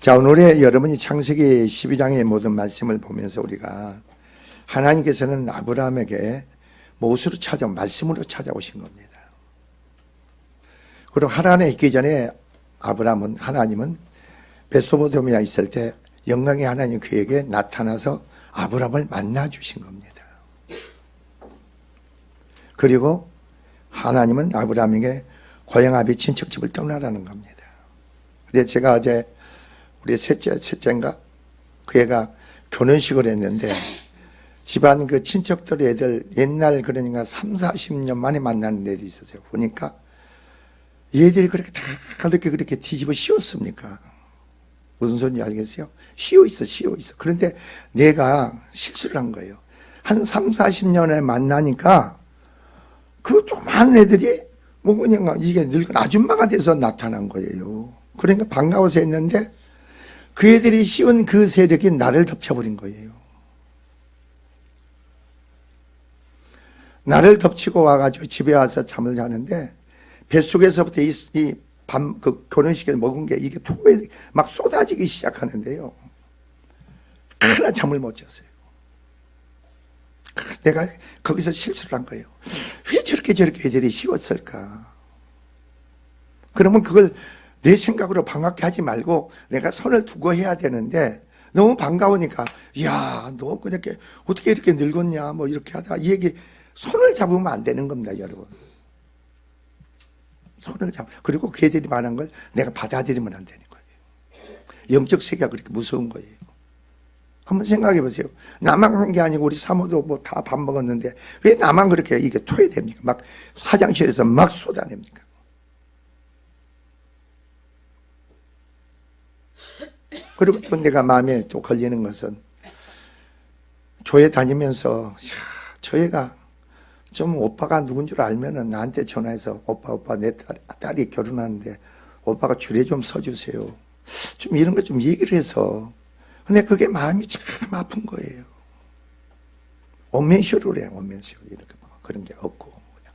자, 오늘의 여러분이 창세기 12장의 모든 말씀을 보면서 우리가 하나님께서는 아브라함에게 무엇으로 말씀으로 찾아오신 겁니다. 그리고 하란에 있기 전에 하나님은 메소포타미아에 있을 때 영광의 하나님 그에게 나타나서 아브라함을 만나 주신 겁니다. 그리고 하나님은 아브라함에게 고향 아비 친척집을 떠나라는 겁니다. 근데 제가 어제 우리 셋째인가 그 애가 결혼식을 했는데 집안 그 친척들 애들 옛날 그러니까 30-40년 만에 만나는 애들이 있었어요. 보니까 얘들이 그렇게 다 그렇게 뒤집어 씌웠습니까? 무슨 소리인지 알겠어요? 씌워 있어. 그런데 내가 실수를 한 거예요. 한 30-40년에 만나니까 그 조그만 애들이 뭐 그냥 이게 늙은 아줌마가 돼서 나타난 거예요. 그러니까 반가워서 했는데 그 애들이 씌운 그 세력이 나를 덮쳐버린 거예요. 나를 덮치고 와가지고 집에 와서 잠을 자는데 뱃속에서부터 그 결혼식에 먹은 게 이게 토에 막 쏟아지기 시작하는데요. 하나 잠을 못 잤어요. 그래서 내가 거기서 실수를 한 거예요. 왜 저렇게 애들이 씌웠을까? 그러면 그걸 내 생각으로 반갑게 하지 말고 내가 손을 두고 해야 되는데 너무 반가우니까 야, 너 그렇게 어떻게 이렇게 늙었냐 뭐 이렇게 하다가 이 얘기 손을 잡으면 안 되는 겁니다, 여러분. 손을 그리고 그 애들이 말한 걸 내가 받아들이면 안 되는 거예요. 영적 세계가 그렇게 무서운 거예요. 한번 생각해 보세요. 나만 한 게 아니고 우리 사모도 뭐 다 밥 먹었는데 왜 나만 그렇게 이게 토해냅니까? 막 화장실에서 막 쏟아냅니까? 그리고 또 내가 마음에 또 걸리는 것은 교회 다니면서 저 애가 좀 오빠가 누군 줄 알면은 나한테 전화해서 오빠 내 딸이 결혼하는데 오빠가 줄에 좀 서주세요. 좀 이런 거 좀 얘기를 해서 근데 그게 마음이 참 아픈 거예요. 원맨쇼를 해, 원맨쇼. 이렇게 막 그런 게 없고. 그냥.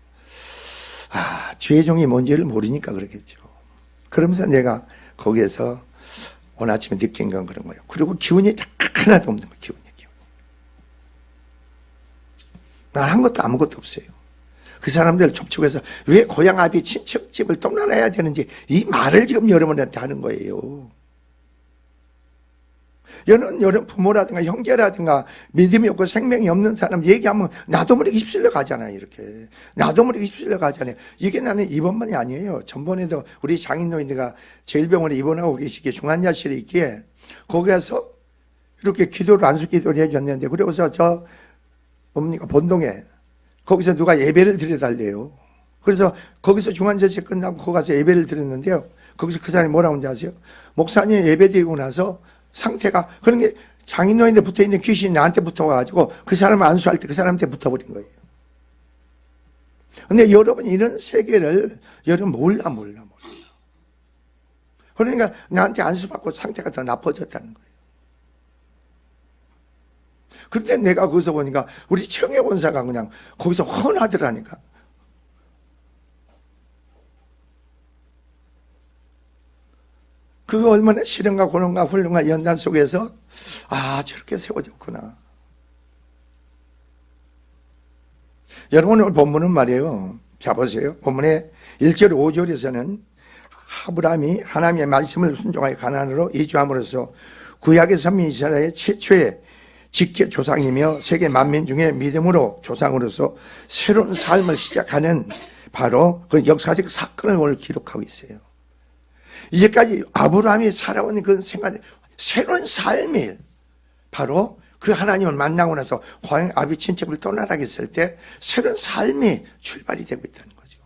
주의 종이 뭔지를 모르니까 그러겠죠. 그러면서 내가 거기에서 오늘 아침에 느낀 건 그런 거예요. 그리고 기운이 하나도 없는 거예요, 기운이. 난 한 것도 아무것도 없어요. 그 사람들 접촉해서 왜 고향 아비 친척집을 떠나야 되는지 이 말을 지금 여러분한테 하는 거예요. 여러분 부모라든가 형제라든가 믿음이 없고 생명이 없는 사람 얘기하면 나도 모르게 휩쓸려 가잖아요. 이렇게 나도 모르게 휩쓸려 가잖아요. 이게 나는 이번만이 아니에요. 전번에도 우리 장인노인네가 제일병원에 입원하고 계시기에 중환자실에 있기에 거기에서 이렇게 기도를 안수 기도를 해줬는데 그래서 저 뭡니까 본동에 거기서 누가 예배를 드려달래요. 그래서 거기서 중환자실 끝나고 거기 가서 예배를 드렸는데요. 거기서 그 사람이 뭐라고 하는지 아세요? 목사님 예배 드리고 나서 상태가 그런 게 장인노인데 붙어있는 귀신이 나한테 붙어가지고 그 사람을 안수할 때 그 사람한테 붙어버린 거예요. 근데 여러분 이런 세계를 여러분 몰라. 그러니까 나한테 안수받고 상태가 더 나빠졌다는 거예요. 그런데 내가 거기서 보니까 우리 청해 본사가 그냥 거기서 헌하더라니까. 그 얼마나 실현과 고난과 훈련과 연단 속에서 저렇게 세워졌구나. 여러분 오늘 본문은 말이에요. 자 보세요. 본문의 1절 5절에서는 아브라함이 하나님의 말씀을 순종하여 가나안으로 이주함으로써 구약의 선민 이스라엘의 최초의 직계 조상이며 세계 만민 중에 믿음으로 조상으로서 새로운 삶을 시작하는 바로 그 역사적 사건을 오늘 기록하고 있어요. 이제까지 아브라함이 살아온 그 생활, 새로운 삶이 바로 그 하나님을 만나고 나서 고향 아비 친척을 떠나라 했을 때 새로운 삶이 출발이 되고 있다는 거죠.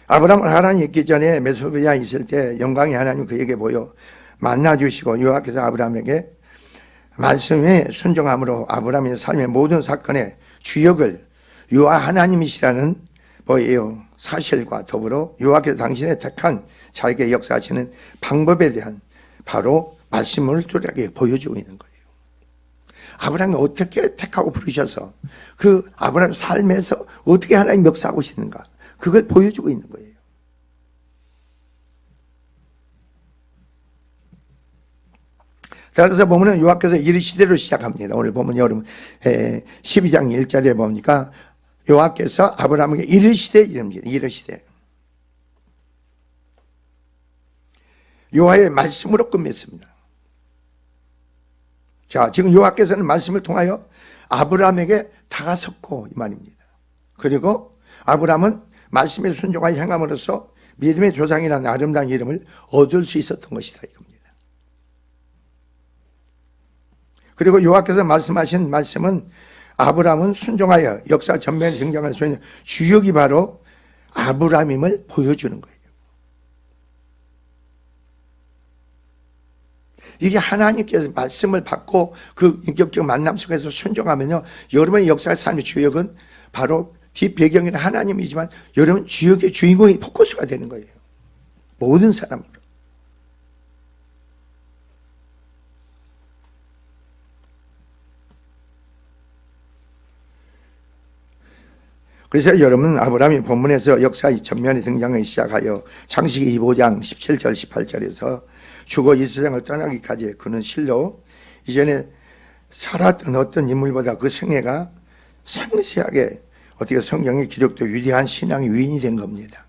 아브라함은 하나님 있기 전에 메소포타미아에 있을 때 영광의 하나님 그에게 보여 만나주시고 여호와께서 아브라함에게 말씀에 순종함으로 아브라함의 삶의 모든 사건의 주역을 여호와 하나님이시라는 뭐예요? 사실과 더불어 여호와께서 당신의 택한 자에게 역사하시는 방법에 대한 바로 말씀을 뚜렷하게 보여주고 있는 거예요. 아브라함이 어떻게 택하고 부르셔서 그 아브라함 삶에서 어떻게 하나님 역사하고 계시는가 그걸 보여주고 있는 거예요. 따라서 보면은 요하께서 이르시되로 시작합니다. 오늘 보면 여러분 12장 1절에 보니까 요하께서 아브라함에게 이르시되 이럽니다. 이르시되. 여호와의 말씀으로 끝맺습니다. 자, 지금 여호와께서는 말씀을 통하여 아브라함에게 다가섰고 이 말입니다. 그리고 아브라함은 말씀에 순종하여 행함으로써 믿음의 조상이라는 아름다운 이름을 얻을 수 있었던 것이다 이겁니다. 그리고 여호와께서 말씀하신 말씀은 아브라함은 순종하여 역사 전면에 등장할 수 있는 주역이 바로 아브라함임을 보여주는 거예요. 이게 하나님께서 말씀을 받고 그 인격적 만남 속에서 순종하면요, 여러분의 역사의 삶의 주역은 바로 뒷배경에는 하나님이지만 여러분 주역의 주인공이 포커스가 되는 거예요. 모든 사람으로. 그래서 여러분 아브라함이 본문에서 역사의 전면에 등장하기 시작하여 창세기 25장 17절 18절에서 죽어 이 세상을 떠나기까지 그는 실로 이전에 살았던 어떤 인물보다 그 생애가 상세하게 어떻게 성경에 기록되어 위대한 신앙의 위인이 된 겁니다.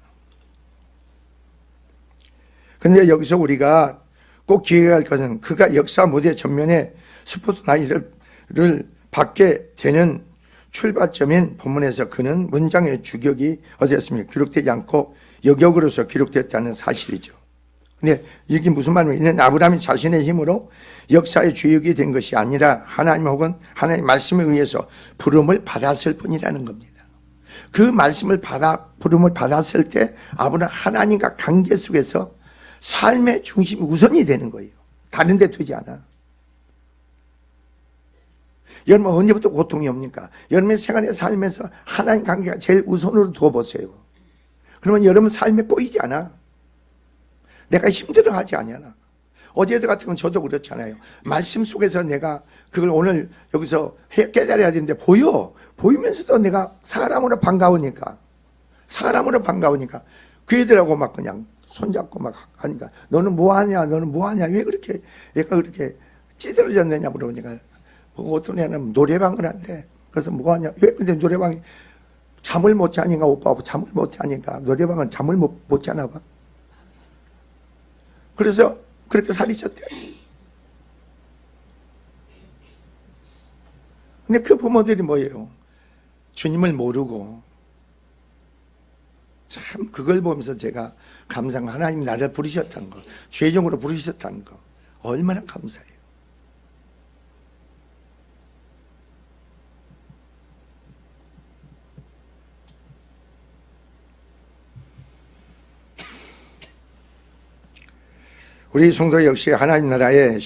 그런데 여기서 우리가 꼭 기억해야 할 것은 그가 역사 무대 전면에 스포트라이트를 받게 되는 출발점인 본문에서 그는 문장의 주격이 어디였습니까? 기록되지 않고 여격으로서 기록됐다는 사실이죠. 근데 이게 무슨 말이냐면 이는 아브라함이 자신의 힘으로 역사의 주역이 된 것이 아니라 하나님 혹은 하나님의 말씀에 의해서 부름을 받았을 뿐이라는 겁니다. 그 말씀을 부름을 받았을 때 아브라함은 하나님과 관계 속에서 삶의 중심이 우선이 되는 거예요. 다른 데 두지 않아. 여러분 언제부터 고통이 옵니까? 여러분의 생활의 삶에서 하나님 관계가 제일 우선으로 두어보세요. 그러면 여러분 삶에 꼬이지 않아. 내가 힘들어하지 않아. 어제도 같은 건 저도 그렇잖아요. 말씀 속에서 내가 그걸 오늘 여기서 깨달아야 되는데 보이면서도 내가 사람으로 반가우니까 그 애들하고 막 그냥 손잡고 막 하니까 너는 뭐하냐 왜 그렇게 얘가 그렇게 찌들어졌느냐 물어보니까 어떤 애는 노래방을 한대. 그래서 뭐하냐 왜 근데 노래방이 잠을 못 자니까 오빠하고 잠을 못 자니까 노래방은 잠을 못 자나 봐. 그래서 그렇게 살이 쪘대. 근데 그 부모들이 뭐예요? 주님을 모르고 참 그걸 보면서 제가 감사한 하나님이 나를 부르셨다는 거, 죄종으로 부르셨다는 거 얼마나 감사해요. 우리 성도 역시 하나님 나라의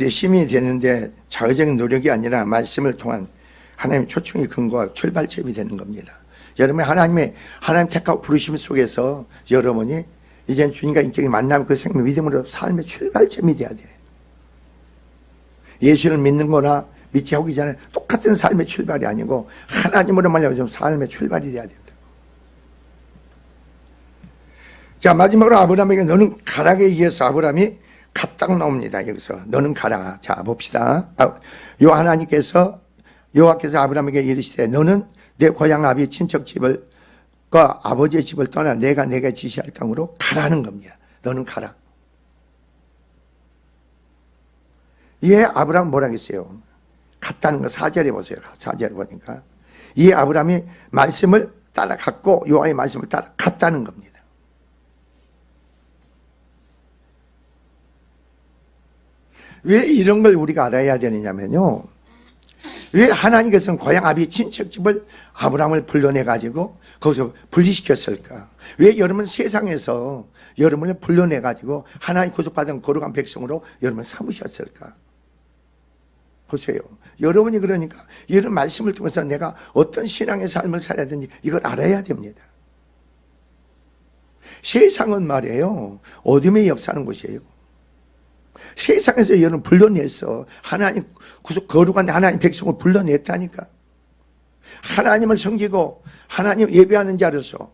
시민이 되는데 자의적인 노력이 아니라 말씀을 통한 하나님의 초청의 근거와 출발점이 되는 겁니다. 여러분이 하나님 택하고 부르심 속에서 여러분이 이제 주님과 인격이 만나면 그 생명 믿음으로 삶의 출발점이 돼야 돼요. 예수를 믿는 거나 믿지 하기 전에 똑같은 삶의 출발이 아니고 하나님으로 말미암아 삶의 출발이 돼야 된다. 자, 마지막으로 아브라함에게 너는 가라에 의해서 아브라함이 갓딱 나옵니다. 여기서 너는 가라. 자, 봅시다. 여호와께서 아브라함에게 이르시되 너는 내 고향 아비 친척 집을 아버지의 집을 떠나 내가 내게 지시할 땅으로 가라는 겁니다. 너는 가라. 이에 아브라함은 뭐라 했어요? 갔다는 거 4절에 보세요. 4절에 보니까 이에 아브라함이 말씀을 따라갔고 여호와의 말씀을 따라갔다는 겁니다. 왜 이런 걸 우리가 알아야 되느냐면요. 왜 하나님께서는 고향 아비 친척집을 아브라함을 불러내가지고 거기서 분리시켰을까? 왜 여러분 세상에서 여러분을 불러내가지고 하나님 구속받은 거룩한 백성으로 여러분 삼으셨을까? 보세요. 여러분이 그러니까 이런 말씀을 통해서 내가 어떤 신앙의 삶을 살아야 되는지 이걸 알아야 됩니다. 세상은 말이에요. 어둠의 역사하는 곳이에요. 세상에서 여러분 불러냈어. 하나님 거룩한 하나님 백성을 불러냈다니까. 하나님을 섬기고 하나님 예배하는 자로서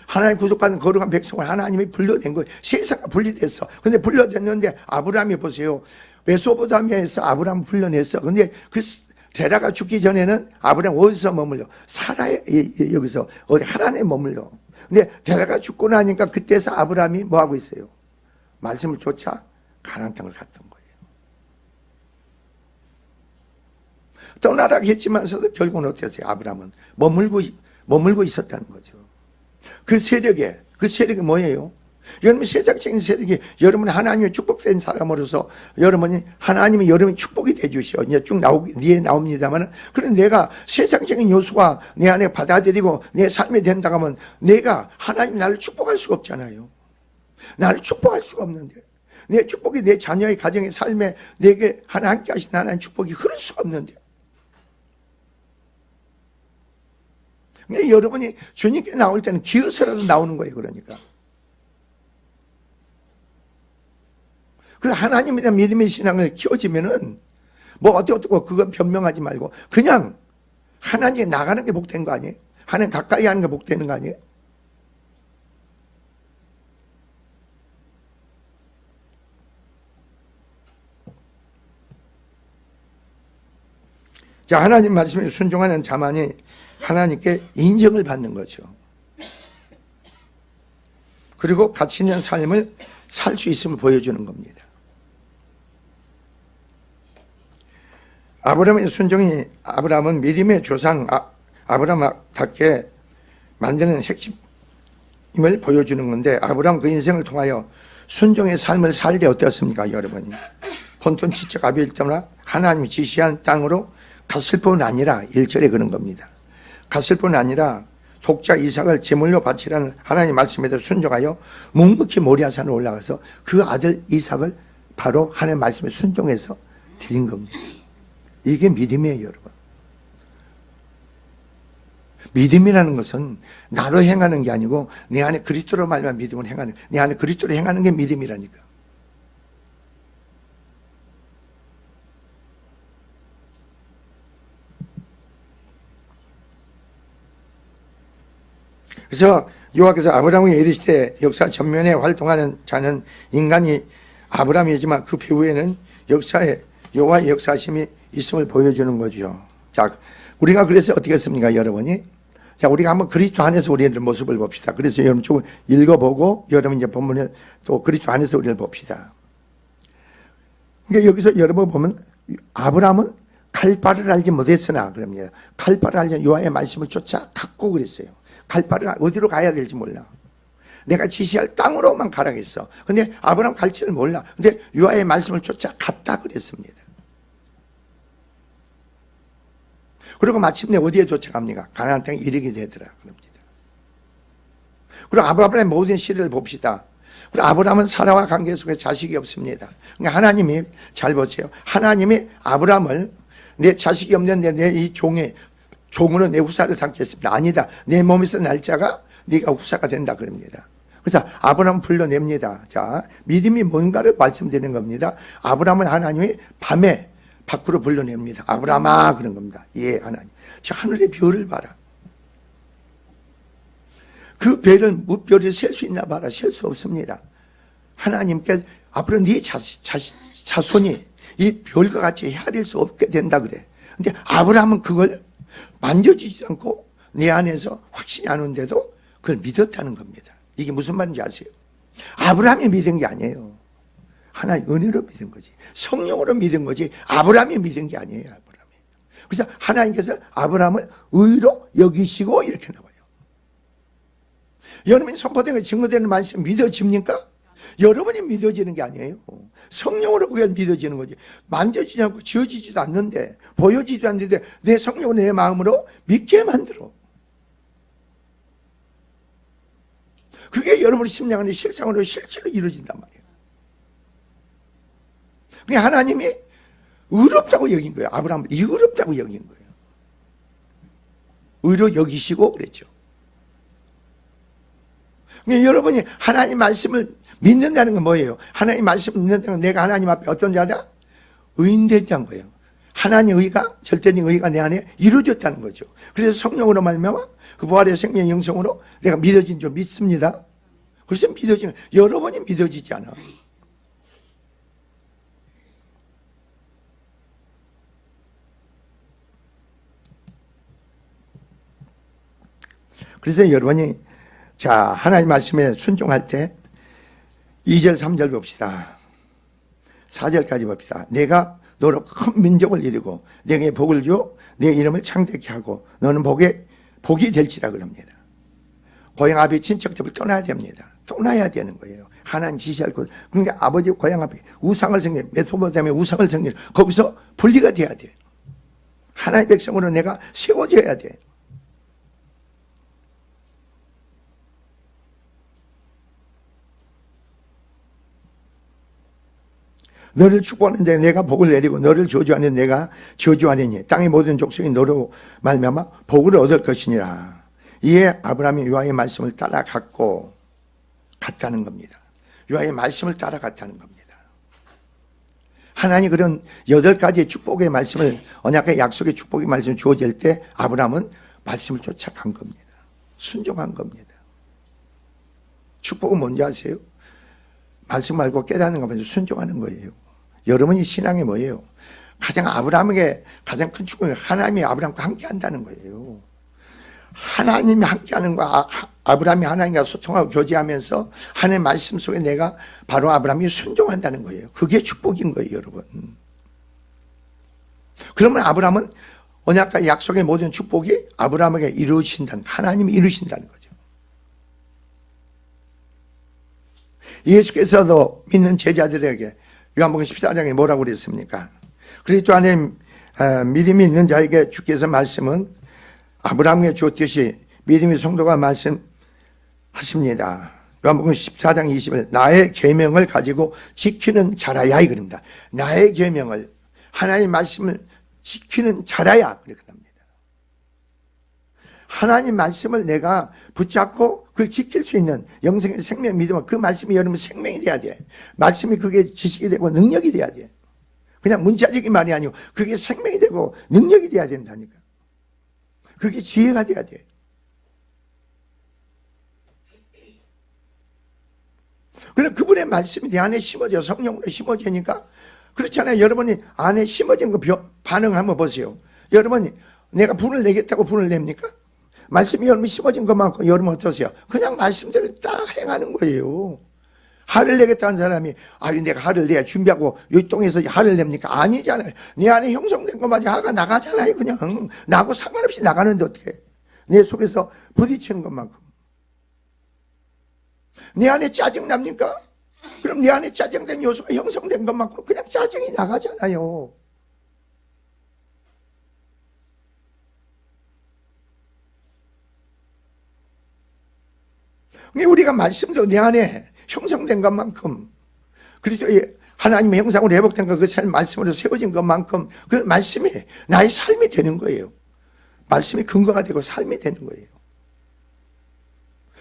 하나님 구속받은 거룩한 백성을 하나님이 불러낸 거예요. 세상과 분리됐어. 근데 불러냈는데 아브라함이 보세요. 메소포타미아에서 아브라함 불러냈어. 근데 그 데라가 죽기 전에는 아브라함 어디서 머물러? 사라에, 여기서 어디 하란에 머물러. 근데 데라가 죽고 나니까 그때서 아브라함이 뭐 하고 있어요? 말씀을 쫓아 가나안 땅을 갔던 거예요. 떠나라 했지만서도 결국은 어떻게 했어요? 아브라함은 머물고 있었다는 거죠. 그 세력이 뭐예요? 여러분 세상적인 세력이 여러분 하나님의 축복된 사람으로서 여러분이 하나님이 여러분이 축복이 되주시오. 이제 쭉 뒤에 나옵니다만 그런 내가 세상적인 요소가 내 안에 받아들이고 내 삶이 된다 하면 내가 하나님 나를 축복할 수가 없잖아요. 나를 축복할 수가 없는데 내 축복이 내 자녀의 가정의 삶에 내게 함께 하신 하나님 축복이 흐를 수가 없는데 근데 여러분이 주님께 나올 때는 기어서라도 나오는 거예요. 그러니까 그 하나님에 대한 믿음의 신앙을 키워지면은 뭐 어떻고 그건 변명하지 말고 그냥 하나님께 나가는 게 복된 거 아니에요? 하나님 가까이 하는 게 복되는 거 아니에요? 자, 하나님 말씀에 순종하는 자만이 하나님께 인정을 받는 거죠. 그리고 가치 있는 삶을 살 수 있음을 보여주는 겁니다. 아브라함의 순종이 아브라함은 믿음의 조상 아브라함답게 만드는 핵심임을 보여주는 건데 아브라함 그 인생을 통하여 순종의 삶을 살 때 어떻습니까? 여러분이 본토 지적 아비일 때마다 하나님이 지시한 땅으로 갔을 뿐 아니라 1절에 그런 겁니다. 갔을 뿐 아니라 독자 이삭을 제물로 바치라는 하나님의 말씀에도 순종하여 묵묵히 모리아산에 올라가서 그 아들 이삭을 바로 하나님의 말씀에 순종해서 드린 겁니다. 이게 믿음이에요, 여러분. 믿음이라는 것은 나로 행하는 게 아니고 내 안에 그리스도로 말미암아 믿음을 행하는, 내 안에 그리스도로 행하는 게 믿음이라니까. 그래서 여호와께서 아브라함에게 이르시되 역사 전면에 활동하는 자는 인간이 아브라함이지만 그 배후에는 여호와의 역사심이 있음을 보여주는 거죠. 자, 우리가 그래서 어떻게 했습니까, 여러분이? 자, 우리가 한번 그리스도 안에서 우리의 모습을 봅시다. 그래서 여러분 좀 읽어보고 여러분 이제 본문에 또 그리스도 안에서 우리를 봅시다. 그러니까 여기서 여러분 보면 아브라함은 칼바를 알지 못했으나 그럽니다. 칼바를 알지 여호와의 말씀을 쫓아 갔고 그랬어요. 칼바를 어디로 가야 될지 몰라. 내가 지시할 땅으로만 가라겠어. 근데 아브라함 갈지를 몰라. 근데 여호와의 말씀을 쫓아 갔다 그랬습니다. 그리고 마침내 어디에 도착합니까? 가나안 땅에 이르게 되더라 그럽니다. 그리고 아브라함의 모든 시를 봅시다. 그리고 아브라함은 사라와 관계 속에 자식이 없습니다. 그러니까 하나님이 잘 보세요. 하나님이 아브라함을 내 자식이 없는데 내 이 종으로 내 후사를 삼겠습니다. 아니다. 내 몸에서 날짜가 네가 후사가 된다 그럽니다. 그래서 아브라함 불러냅니다. 자, 믿음이 뭔가를 말씀드리는 겁니다. 아브라함은 하나님이 밤에 밖으로 불러냅니다. 아브라함아 그런 겁니다. 예, 하나님. 저 하늘의 별을 봐라. 그 별을 무별을 셀 수 있나 봐라. 셀 수 없습니다. 하나님께 앞으로 네 자손이 이 별과 같이 헤아릴 수 없게 된다 그래. 근데 아브라함은 그걸 만져지지 않고 내 안에서 확신이 안 오는데도 그걸 믿었다는 겁니다. 이게 무슨 말인지 아세요? 아브라함이 믿은 게 아니에요. 하나님 은혜로 믿은 거지. 성령으로 믿은 거지. 아브라함이 믿은 게 아니에요. 아브라함이. 그래서 하나님께서 아브라함을 의로 여기시고 이렇게 나와요. 여러분이 선포된 거 증거되는 말씀 믿어집니까? 여러분이 믿어지는 게 아니에요. 성령으로 그게 믿어지는 거지. 만져지지 않고 지어지지도 않는데 보여지지도 않는데 내 성령으로 내 마음으로 믿게 만들어. 그게 여러분의 심령 안에 실상으로 실제로 이루어진단 말이에요. 그게 하나님이 의롭다고 여긴 거예요. 아브라함을 의롭다고 여긴 거예요. 의로 여기시고 그랬죠. 그러니까 여러분이 하나님 말씀을 믿는다는 건 뭐예요? 하나님 말씀을 믿는다는 건 내가 하나님 앞에 어떤 자다? 의인된 자인 거예요. 하나님의 의가, 절대적인 의가 내 안에 이루어졌다는 거죠. 그래서 성령으로 말미암아 그 부활의 생명의 영성으로 내가 믿어진 줄 믿습니다. 그래서 믿어지는, 여러 번이 믿어지지 않아. 그래서 여러분이 자, 하나님 말씀에 순종할 때 2절 3절 봅시다. 4절까지 봅시다. 내가 너로 큰 민족을 이루고 내게 복을 줘 내 이름을 창대케 하고 너는 복이 될지라 그럽니다. 고향 아비 친척집을 떠나야 됩니다. 떠나야 되는 거예요. 하나님 지시할 곳. 그러니까 아버지 고향 아비 우상을 섬겨, 메소포타미아 우상을 섬겨, 거기서 분리가 돼야 돼. 하나님의 백성으로 내가 세워져야 돼. 너를 축복하는데 내가 복을 내리고 너를 저주하는 내가 저주하느니 땅의 모든 족속이 너로 말미암아 복을 얻을 것이니라. 이에 아브라함이 여호와의 말씀을 따라갔고 갔다는 겁니다. 여호와의 말씀을 따라갔다는 겁니다. 하나님 그런 8가지의 축복의 말씀을, 언약의 약속의 축복의 말씀을 주어질 때 아브라함은 말씀을 쫓아간 겁니다. 순종한 겁니다. 축복은 뭔지 아세요? 말씀 말고 깨닫는 것만 순종하는 거예요. 여러분이 신앙이 뭐예요? 가장 아브라함에게 가장 큰 축복은 하나님이 아브라함과 함께 한다는 거예요. 하나님이 함께 하는 거, 아브라함이 하나님과 소통하고 교제하면서 하나님의 말씀 속에 내가 바로 아브라함이 순종한다는 거예요. 그게 축복인 거예요, 여러분. 그러면 아브라함은 언약과 약속의 모든 축복이 아브라함에게 이루어진다는, 하나님이 이루신다는 거죠. 예수께서도 믿는 제자들에게 요한복음 14장에 뭐라고 그랬습니까? 그리스도 안에 믿음이 있는 자에게 주께서 말씀은 아브라함에게 주었듯이 믿음의 성도가 말씀하십니다. 요한복음 14장 20절 나의 계명을 가지고 지키는 자라야 이겁니다. 나의 계명을, 하나님의 말씀을 지키는 자라야 그렇게 합니다. 하나님 말씀을 내가 붙잡고 그걸 지킬 수 있는 영생의 생명 믿음은 그 말씀이 여러분 생명이 돼야 돼. 말씀이 그게 지식이 되고 능력이 돼야 돼. 그냥 문자적인 말이 아니고 그게 생명이 되고 능력이 돼야 된다니까. 그게 지혜가 돼야 돼. 그럼 그분의 말씀이 내 안에 심어져, 성령으로 심어지니까 그렇잖아요. 여러분이 안에 심어진 거 반응을 한번 보세요. 여러분이 내가 불을 내겠다고 불을 냅니까? 말씀이 여러분 심어진 것만큼 여러분 어떠세요? 그냥 말씀대로 딱 행하는 거예요. 화를 내겠다는 사람이 아유 내가 화를 내야 준비하고 이 땅에서 화를 냅니까? 아니잖아요. 내 안에 형성된 것마저 화가 나가잖아요. 그냥 나하고 상관없이 나가는데 어떻게 내 속에서 부딪히는 것만큼. 내 안에 짜증 납니까? 그럼 내 안에 짜증된 요소가 형성된 것만큼 그냥 짜증이 나가잖아요. 우리가 말씀도 내 안에 형성된 것만큼, 그리고 하나님의 형상으로 회복된 것, 그 말씀으로 세워진 것만큼 그 말씀이 나의 삶이 되는 거예요. 말씀이 근거가 되고 삶이 되는 거예요.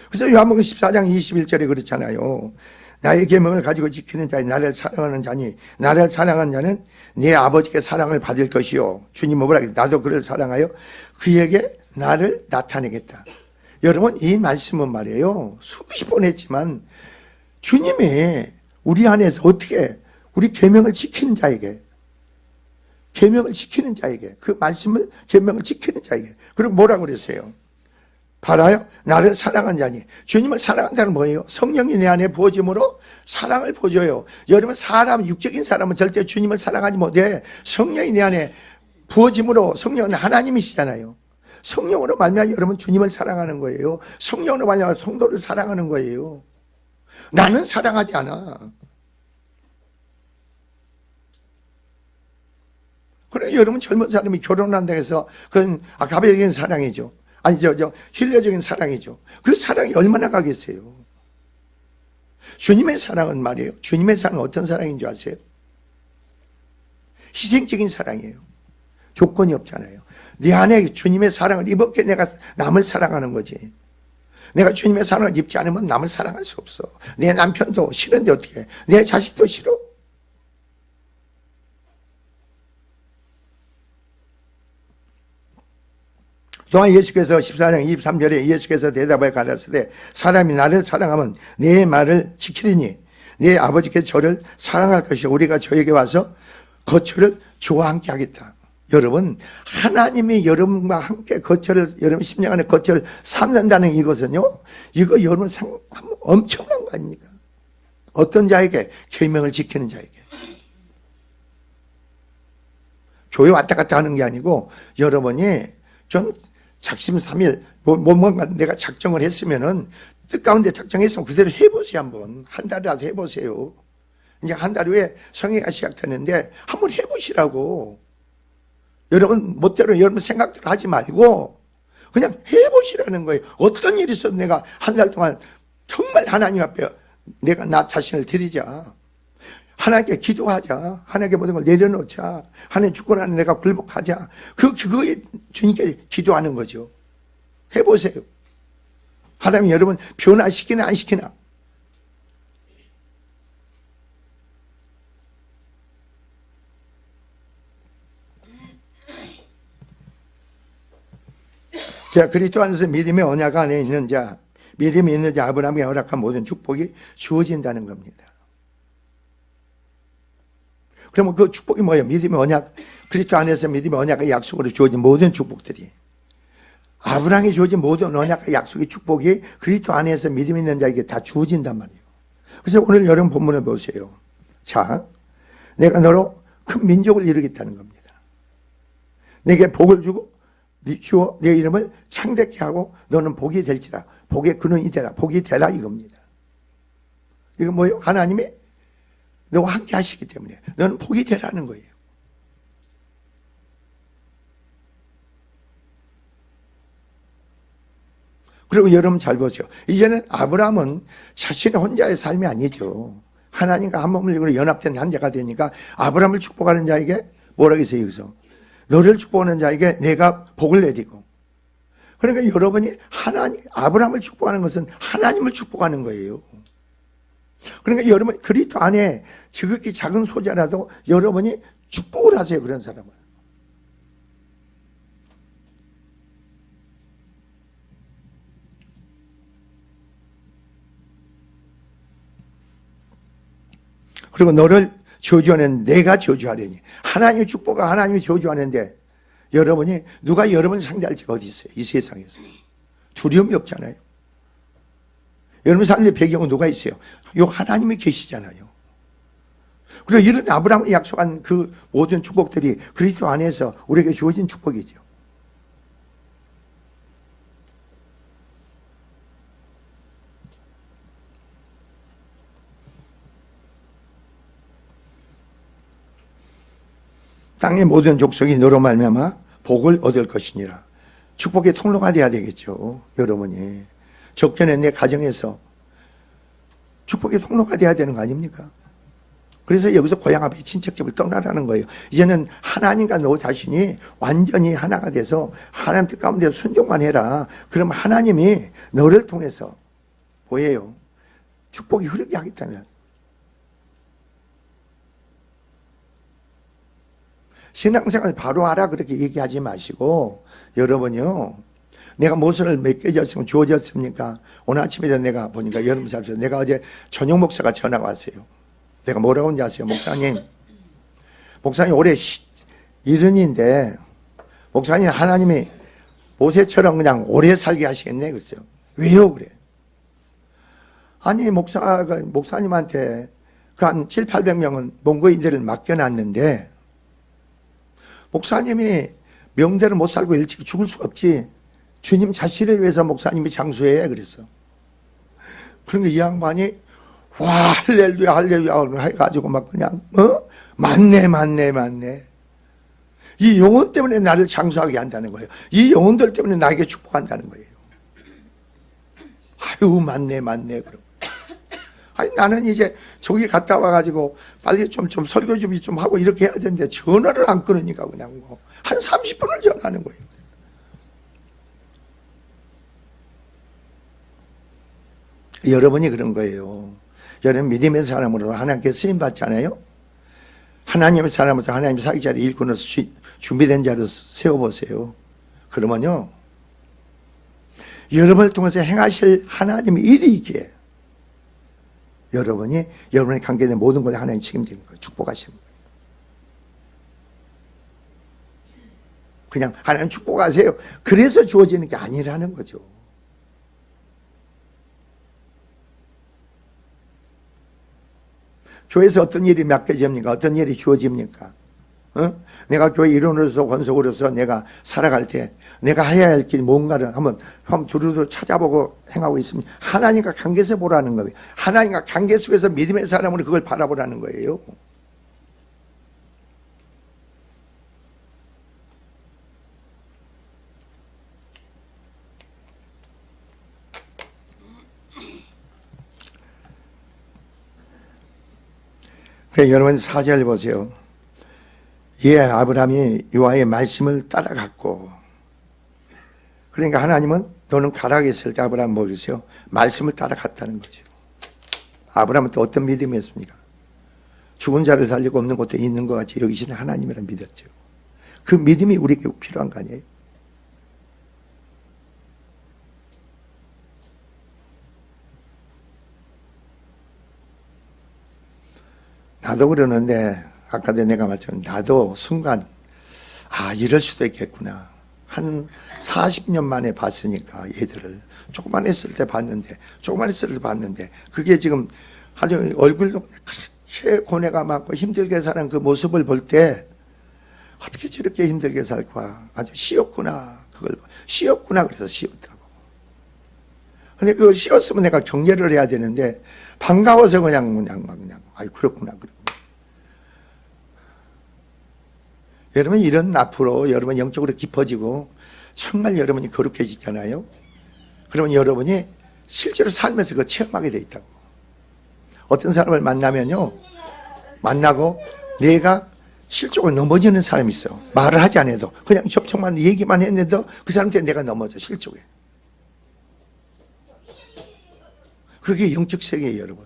그래서 요한복음 14장 21절에 그렇잖아요. 나의 계명을 가지고 지키는 자니 나를 사랑하는 자니 나를 사랑하는 자는 내 아버지께 사랑을 받을 것이요. 주님은 뭐라 그랬어요? 나도 그를 사랑하여 그에게 나를 나타내겠다. 여러분 이 말씀은 말이에요. 수십 번 했지만 주님이 우리 안에서 어떻게 우리 계명을 지키는 자에게 그 말씀을 계명을 지키는 자에게 그리고 뭐라고 그랬어요? 봐라요. 나를 사랑한 자니 주님을 사랑한다는 뭐예요? 성령이 내 안에 부어짐으로 사랑을 보여줘요. 여러분 사람 육적인 사람은 절대 주님을 사랑하지 못해. 성령이 내 안에 부어짐으로 성령은 하나님이시잖아요. 성령으로 말미암아 여러분 주님을 사랑하는 거예요. 성령으로 말미암아 성도를 사랑하는 거예요. 나는 사랑하지 않아. 그래 여러분 젊은 사람이 결혼한다고 해서 그건 가벼적인 사랑이죠. 아니 힐레적인 사랑이죠. 그 사랑이 얼마나 가겠어요. 주님의 사랑은 말이에요. 주님의 사랑은 어떤 사랑인 줄 아세요? 희생적인 사랑이에요. 조건이 없잖아요. 네 안에 주님의 사랑을 입었기에 내가 남을 사랑하는 거지. 내가 주님의 사랑을 입지 않으면 남을 사랑할 수 없어. 내 남편도 싫은데 어떻게 해? 내 자식도 싫어. 또한 예수께서 14장 23절에 예수께서 대답하여 가라사대 사람이 나를 사랑하면 내 말을 지키리니 내 아버지께서 저를 사랑할 것이요 우리가 저에게 와서 거처를 저와 함께 하겠다. 여러분, 하나님이 여러분과 함께 여러분 심령 안에 거처를 삼는다는 이것은요, 이거 여러분 엄청난 거 아닙니까? 어떤 자에게? 계명을 지키는 자에게. 교회 왔다 갔다 하는 게 아니고, 여러분이 좀 작심삼일, 뭔가 내가 작정을 했으면은, 뜻 가운데 작정했으면 그대로 해보세요, 한번. 한 달이라도 해보세요. 이제 한 달 후에 성회가 시작되는데, 한번 해보시라고. 여러분 멋대로 여러분 생각대로 하지 말고 그냥 해보시라는 거예요. 어떤 일이 있어도 내가 한 달 동안 정말 하나님 앞에 내가 나 자신을 드리자. 하나님께 기도하자. 하나님께 모든 걸 내려놓자. 하나님 주권 안에 내가 굴복하자. 그거에 주님께 기도하는 거죠. 해보세요. 하나님 여러분 변화시키나 안 시키나. 자, 그리스도 안에서 믿음의 언약 안에 있는 자, 믿음이 있는 자 아브라함에게 허락한 모든 축복이 주어진다는 겁니다. 그러면 그 축복이 뭐예요? 믿음의 언약, 그리스도 안에서 믿음의 언약의 약속으로 주어진 모든 축복들이, 아브라함에게 주어진 모든 언약의 약속의 축복이 그리스도 안에서 믿음 있는 자에게 다 주어진단 말이에요. 그래서 오늘 여러분 본문을 보세요. 자, 내가 너로 큰 민족을 이루겠다는 겁니다. 내게 복을 주고 주어 내 이름을 창대케 하고 너는 복이 될지라. 복의 근원이 되라. 복이 되라 이겁니다. 이거 뭐예요? 하나님이 너와 함께 하시기 때문에 너는 복이 되라는 거예요. 그리고 여러분 잘 보세요. 이제는 아브라함은 자신 혼자의 삶이 아니죠. 하나님과 한 몸을 이루고 연합된 한 자가 되니까 아브라함을 축복하는 자에게 뭐라고 했어요? 여기서 너를 축복하는 자에게 내가 복을 내리고. 그러니까 여러분이 아브라함을 축복하는 것은 하나님을 축복하는 거예요. 그러니까 여러분 그리스도 안에 지극히 작은 소자라도 여러분이 축복을 하세요. 그런 사람은. 그리고 너를 저주하는 내가 저주하려니. 하나님의 축복과 하나님이 저주하는데 여러분이 누가 여러분을 상대할 자가 어디 있어요? 이 세상에서. 두려움이 없잖아요. 여러분 삶의 배경은 누가 있어요? 요 하나님이 계시잖아요. 그리고 이런 아브라함이 약속한 그 모든 축복들이 그리스도 안에서 우리에게 주어진 축복이죠. 땅의 모든 족속이 너로 말미암아 복을 얻을 것이니라. 축복의 통로가 돼야 되겠죠. 여러분이 적전에 내 가정에서 축복의 통로가 돼야 되는 거 아닙니까? 그래서 여기서 고향 앞에 친척집을 떠나라는 거예요. 이제는 하나님과 너 자신이 완전히 하나가 돼서 하나님 뜻 가운데 순종만 해라. 그러면 하나님이 너를 통해서 뭐예요? 축복이 흐르게 하겠다는. 신앙생활 바로 하라 그렇게 얘기하지 마시고 여러분요, 내가 무엇을 몇 개 줬으면 주어졌습니까? 오늘 아침에 내가 보니까 여러분 살펴서 내가 어제 전용 목사가 전화가 왔어요. 내가 뭐라고 하는지 아세요? 목사님 올해 70인데 목사님 하나님이 모세처럼 그냥 오래 살게 하시겠네 그랬어요. 왜요? 그래. 아니 목사님한테 그 한 700~800명은 몽고인들을 맡겨놨는데 목사님이 명대로 못 살고 일찍 죽을 수가 없지. 주님 자신을 위해서 목사님이 장수해 그랬어. 그러니까 이 양반이 와 할렐루야 할렐루야 해가지고 막 그냥 맞네. 이 영혼 때문에 나를 장수하게 한다는 거예요. 이 영혼들 때문에 나에게 축복한다는 거예요. 아유 맞네 그러고. 아니 나는 이제 저기 갔다 와가지고 빨리 좀 설교 좀 하고 이렇게 해야 되는데 전화를 안 끊으니까 그냥 뭐 한 30분을 전화하는 거예요. 여러분이 그런 거예요. 여러분 믿음의 사람으로 하나님께 쓰임 받잖아요. 하나님의 사람으로서 하나님의 사역자를 일꾼으로서 준비된 자로 세워보세요. 그러면요 여러분을 통해서 행하실 하나님의 일이기에 여러분이 여러분의 관계된 모든 것을 하나님 책임지는 거예요. 축복하시는 거예요. 그냥 하나님 축복하세요. 그래서 주어지는 게 아니라는 거죠. 교회에서 어떤 일이 맡겨집니까? 어떤 일이 주어집니까? 내가 교회 일원으로서 권속으로서 내가 살아갈 때 내가 해야 할 길 뭔가를 한번 두루두루 찾아보고 행하고 있으면 하나님과 관계에서 보라는 거예요. 하나님과 관계 속에서 믿음의 사람으로 그걸 바라보라는 거예요. 그러니까 여러분 4절 보세요. 아브라함이 여호와의 말씀을 따라갔고, 그러니까 하나님은 너는 가라 했을 때 아브라함 뭐겠어요? 말씀을 따라갔다는 거죠. 아브라함은 또 어떤 믿음이었습니까? 죽은 자를 살리고 없는 곳에 있는 것 같이 여기시는 하나님이라 믿었죠. 그 믿음이 우리에게 필요한 거 아니에요? 나도 그러는데 아까도 내가 말했지만 나도 순간 이럴 수도 있겠구나. 한 40년 만에 봤으니까 얘들을 조그만 했을 때 봤는데 그게 지금 아주 얼굴도 그렇게 고뇌가 많고 힘들게 사는 그 모습을 볼 때 어떻게 저렇게 힘들게 살까. 아주 쉬었구나. 그걸 쉬었구나. 그래서 쉬었다고. 근데 그걸 쉬었으면 내가 격려를 해야 되는데 반가워서 그냥 그렇구나. 여러분 이런 앞으로 여러분 영적으로 깊어지고 정말 여러분이 거룩해지잖아요. 그러면 여러분이 실제로 살면서 그거 체험하게 돼 있다고. 어떤 사람을 만나고 내가 실적으로 넘어지는 사람이 있어. 말을 하지 않아도 그냥 접촉만 얘기만 했는데도 그 사람한테 내가 넘어져 실적에. 그게 영적 세계예요, 여러분.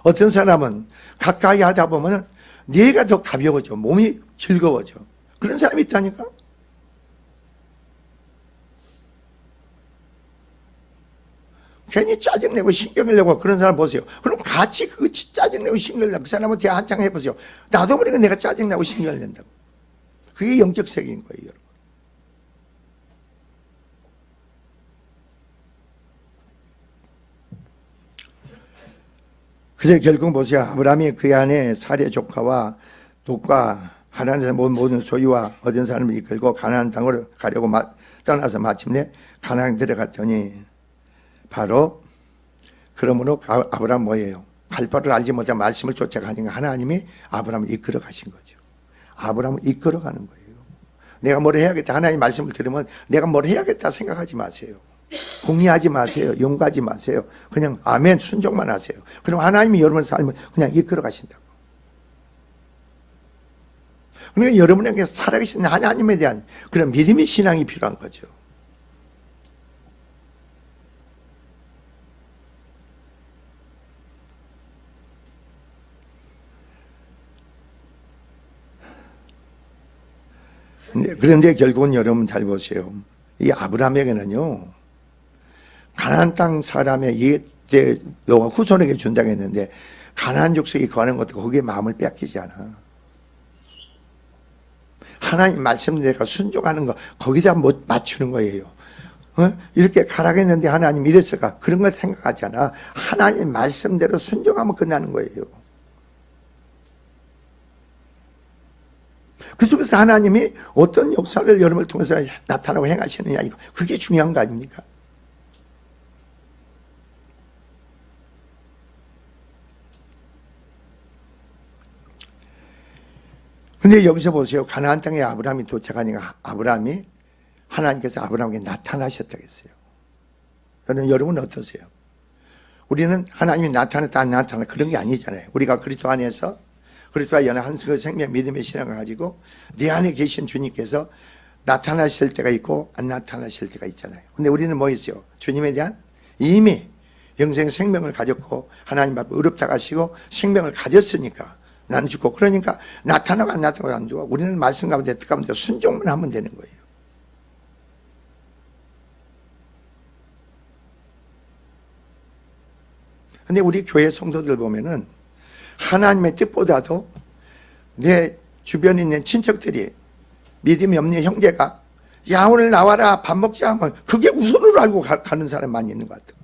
어떤 사람은 가까이 하다 보면 뇌가 더 가벼워져. 몸이 즐거워져. 그런 사람이 있다니까. 괜히 짜증내고 신경을 내고 그런 사람 보세요. 그럼 같이 그 짜증내고 신경을 내고 그 사람한테 한창 해보세요. 나도 모르게 내가 짜증내고 신경을 낸다고. 그게 영적 세계인 거예요, 여러분. 그래서 결국 보세요. 아브라함이 그 안에 사례 조카와 롯과 하나님의 모든 소유와 얻은 사람을 이끌고 가나안 땅으로 가려고 떠나서 마침내 가나안 들어갔더니 바로 그러므로 아브라함 뭐예요? 갈 바를 알지 못한 말씀을 쫓아가니까 하나님이 아브라함을 이끌어 가신 거죠. 아브라함을 이끌어 가는 거예요. 내가 뭘 해야겠다. 하나님 말씀을 들으면 내가 뭘 해야겠다 생각하지 마세요. 궁리하지 마세요. 용가지 마세요. 그냥 아멘 순종만 하세요. 그럼 하나님이 여러분 삶을 그냥 이끌어 가신다고. 그러니까 여러분에게 살아계신 하나님에 대한 그런 믿음의 신앙이 필요한 거죠. 그런데 결국은 여러분 잘 보세요. 이 아브라함에게는요, 가나안 땅 사람의 너가 후손에게 준다고 했는데 가나안 족속이 거하는 것도 거기에 마음을 뺏기지 않아. 하나님 말씀대로 순종하는 거 거기다 못 맞추는 거예요. 이렇게 가라겠는데 하나님 이랬을까? 그런 걸 생각하지 않아. 하나님 말씀대로 순종하면 끝나는 거예요. 그 속에서 하나님이 어떤 역사를 여러분을 통해서 나타나고 행하시느냐, 그게 중요한 거 아닙니까? 근데 여기서 보세요. 가나안 땅에 아브라함이 도착하니까 하나님께서 아브라함에게 나타나셨다고 했어요. 여러분은 어떠세요? 우리는 하나님이 나타났다 안 나타났다 그런 게 아니잖아요. 우리가 그리스도 안에서 그리스도와 연합한 그 생명 믿음의 신앙을 가지고 내 안에 계신 주님께서 나타나실 때가 있고 안 나타나실 때가 있잖아요. 근데 우리는 뭐 있어요? 주님에 대한 이미 영생 생명을 가졌고 하나님 앞에 의롭다 가시고 생명을 가졌으니까 나는 죽고. 그러니까 나타나고 안 나타나고 안 돼. 우리는 말씀 가운데 가운데 순종만 하면 되는 거예요. 근데 우리 교회 성도들 보면은 하나님의 뜻보다도 내 주변에 있는 친척들이 믿음이 없는 형제가 야 오늘 나와라 밥 먹자 하면 그게 우선으로 알고 가는 사람 많이 있는 것 같아요.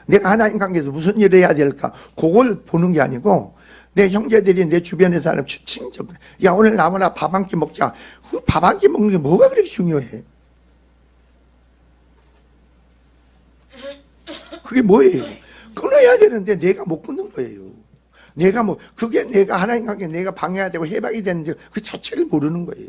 내가 하나님 관계에서 무슨 일을 해야 될까 그걸 보는 게 아니고 내 형제들이 내 주변에 사는 친척 야 오늘 나와라 밥 한 끼 먹자. 그 밥 한 끼 먹는 게 뭐가 그렇게 중요해? 그게 뭐예요? 끊어야 되는데 내가 못 끊는 거예요. 내가 그게 내가 하나님 관계 내가 방해해야 되고 해박이 되는데 그 자체를 모르는 거예요.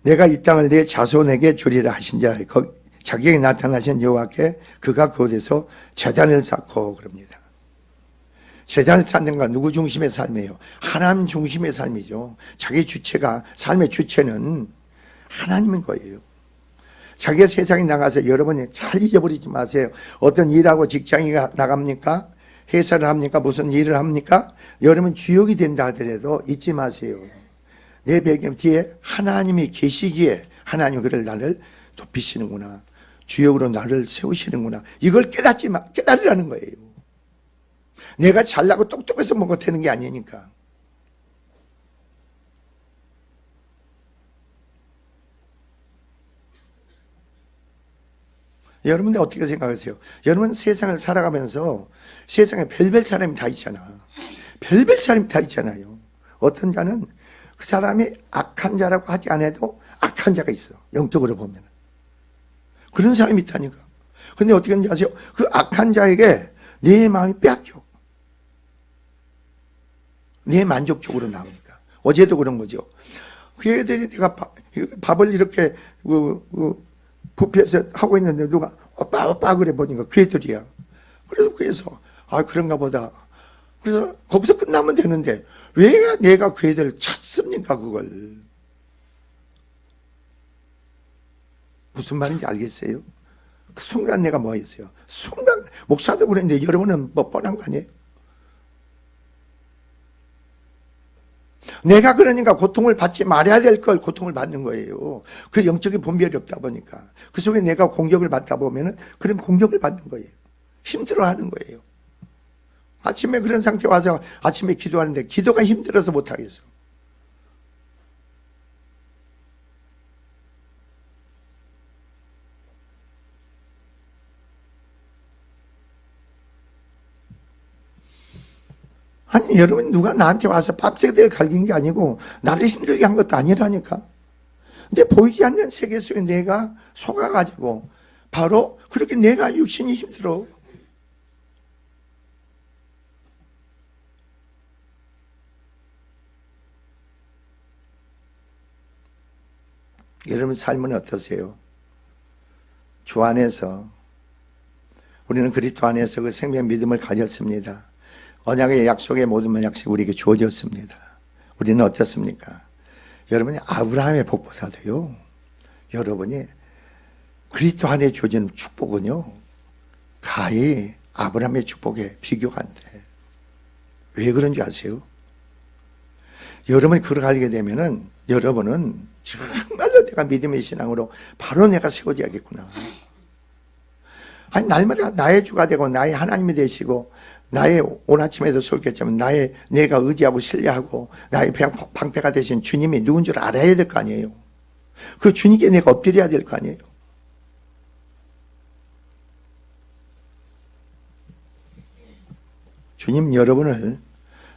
내가 이 땅을 내 자손에게 주리라 하신 자, 자기에게 나타나신 여호와께 그가 그곳에서 제단을 쌓고 그럽니다. 제단을 쌓는 건 누구 중심의 삶이에요? 하나님 중심의 삶이죠. 자기 주체가 삶의 주체는 하나님인 거예요. 자기가 세상에 나가서 여러분이 잘 잊어버리지 마세요. 어떤 일하고 직장에 나갑니까? 회사를 합니까? 무슨 일을 합니까? 여러분 주역이 된다 하더라도 잊지 마세요. 내 배경 뒤에 하나님이 계시기에 하나님 그를 나를 높이시는구나. 주역으로 나를 세우시는구나. 이걸 깨달으라는 거예요. 내가 잘나고 똑똑해서 뭐가 되는 게 아니니까. 여러분들 어떻게 생각하세요? 여러분 세상을 살아가면서 세상에 별별 사람이 다 있잖아. 별별 사람이 다 있잖아요. 어떤 자는 그 사람이 악한 자라고 하지 않아도 악한 자가 있어. 영적으로 보면. 그런 사람이 있다니까. 근데 어떻게 하는지 아세요? 그 악한 자에게 내 마음이 빼앗겨. 내 만족적으로 나오니까. 어제도 그런 거죠. 그 애들이 내가 밥을 이렇게 뷔페에서 하고 있는데 누가 오빠 그래 보니까 그 애들이야. 그래서 그런가 보다. 그래서 거기서 끝나면 되는데 왜 내가 그 애들을 찾습니까 그걸. 무슨 말인지 알겠어요? 그 순간 내가 뭐 했어요? 순간 목사도 그랬는데 여러분은 뭐 뻔한 거 아니에요? 내가 그러니까 고통을 받지 말아야 될 걸 고통을 받는 거예요. 그 영적인 분별이 없다 보니까. 그 속에 내가 공격을 받다 보면은 그런 공격을 받는 거예요. 힘들어하는 거예요. 아침에 그런 상태 와서 아침에 기도하는데 기도가 힘들어서 못하겠어. 아니 여러분 누가 나한테 와서 밥새끼를 갈긴 게 아니고 나를 힘들게 한 것도 아니라니까. 근데 보이지 않는 세계 속에 내가 속아가지고 바로 그렇게 내가 육신이 힘들어. 여러분 삶은 어떠세요? 주 안에서 우리는 그리스도 안에서 그 생명 믿음을 가졌습니다. 언약의 약속의 모든 약속이 우리에게 주어졌습니다. 우리는 어떻습니까? 여러분이 아브라함의 복보다도요, 여러분이 그리스도 안에 주어진 축복은요, 가히 아브라함의 축복에 비교가 안 돼. 왜 그런지 아세요? 여러분이 그걸 알게 되면은 여러분은 정말로 내가 믿음의 신앙으로 바로 내가 세워져야겠구나. 아니 날마다 나의 주가 되고 나의 하나님이 되시고 나의 오늘 아침에도 설교했지만 내가 의지하고 신뢰하고 나의 방패가 되신 주님이 누군 줄 알아야 될 거 아니에요. 그 주님께 내가 엎드려야 될 거 아니에요. 주님 여러분을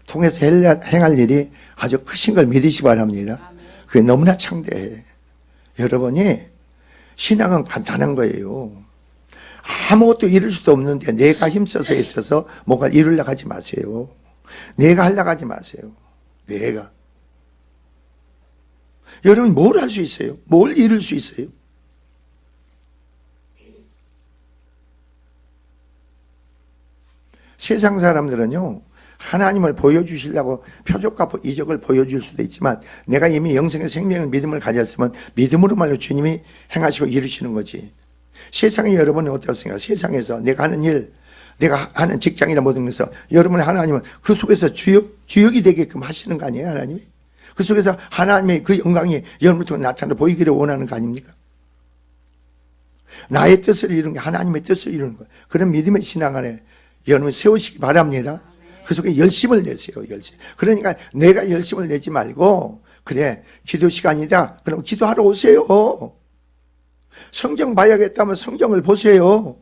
통해서 행할 일이 아주 크신 걸 믿으시기 바랍니다. 그게 너무나 창대해. 여러분이 신앙은 간단한 거예요. 아무것도 이룰 수도 없는데 내가 힘써서 있어서 뭔가 이루려고 하지 마세요. 내가 하려고 하지 마세요. 내가. 여러분 뭘 할 수 있어요? 뭘 이룰 수 있어요? 세상 사람들은요 하나님을 보여주시려고 표적과 이적을 보여줄 수도 있지만 내가 이미 영생의 생명의 믿음을 가졌으면 믿음으로 말로 주님이 행하시고 이루시는 거지. 세상에 여러분은 어떻습니까? 세상에서 내가 하는 일, 내가 하는 직장이나 모든 것에서 여러분의 하나님은 그 속에서 주역이 되게끔 하시는 거 아니에요? 하나님이? 그 속에서 하나님의 그 영광이 여러분을 통해 나타나 보이기를 원하는 거 아닙니까? 나의 뜻을 이루는 게 하나님의 뜻을 이루는 거예요. 그런 믿음의 신앙 안에 여러분 세우시기 바랍니다. 그 속에 열심을 내세요. 열심. 그러니까 내가 열심을 내지 말고 그래 기도 시간이다. 그럼 기도하러 오세요. 성경 봐야겠다면 성경을 보세요.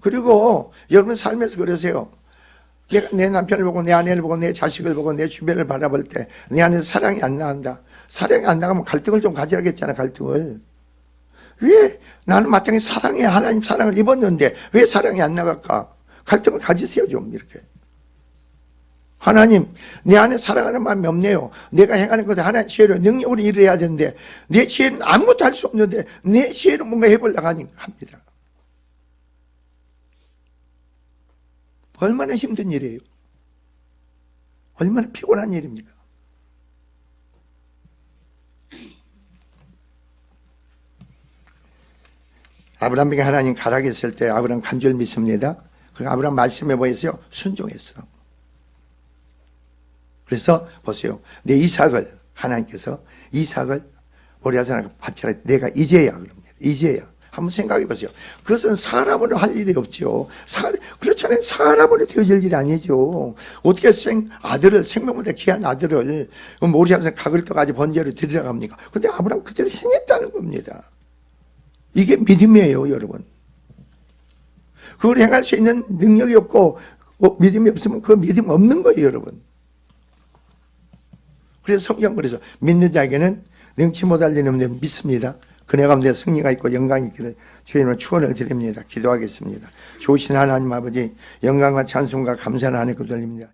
그리고 여러분 삶에서 그러세요. 내가 내 남편을 보고 내 아내를 보고 내 자식을 보고 내 주변을 바라볼 때 내 안에서 사랑이 안 나간다. 사랑이 안 나가면 갈등을 좀 가지라겠잖아. 갈등을. 왜 나는 마땅히 사랑해 하나님 사랑을 입었는데 왜 사랑이 안 나갈까? 갈등을 가지세요 좀 이렇게. 하나님 내 안에 사랑하는 마음이 없네요. 내가 행하는 것은 하나님 지혜로 능력으로 일을 해야 되는데 내 지혜는 아무것도 할 수 없는데 내 지혜로 뭔가 해보려고 합니다. 얼마나 힘든 일이에요. 얼마나 피곤한 일입니까? 아브라함에게 하나님 가라겠을 때 아브라함 간절 믿습니다. 그리고 아브라함 말씀해 보이세요. 순종했어. 그래서 보세요. 내 이삭을 하나님께서 이삭을 모리아 산에 바치라. 내가 이제야 그럽니다. 이제야. 한번 생각해 보세요. 그것은 사람으로 할 일이 없죠. 그렇잖아요. 사람으로 되어질 일이 아니죠. 어떻게 아들을 생명보다 귀한 아들을 모리아 산 각을 떠가지고 번제로 드리러갑니까? 그런데 아브라함 그대로 행했다는 겁니다. 이게 믿음이에요, 여러분. 그걸 행할 수 있는 능력이 없고 믿음이 없으면 그 믿음 없는 거예요, 여러분. 그래서 성경 그래서 믿는 자에게는 능치 못할 일이 없는데 믿습니다. 그네 가운데 승리가 있고 영광이 있기를 주님으로 축원을 드립니다. 기도하겠습니다. 좋으신 하나님 아버지 영광과 찬송과 감사를 하나님께 돌립니다.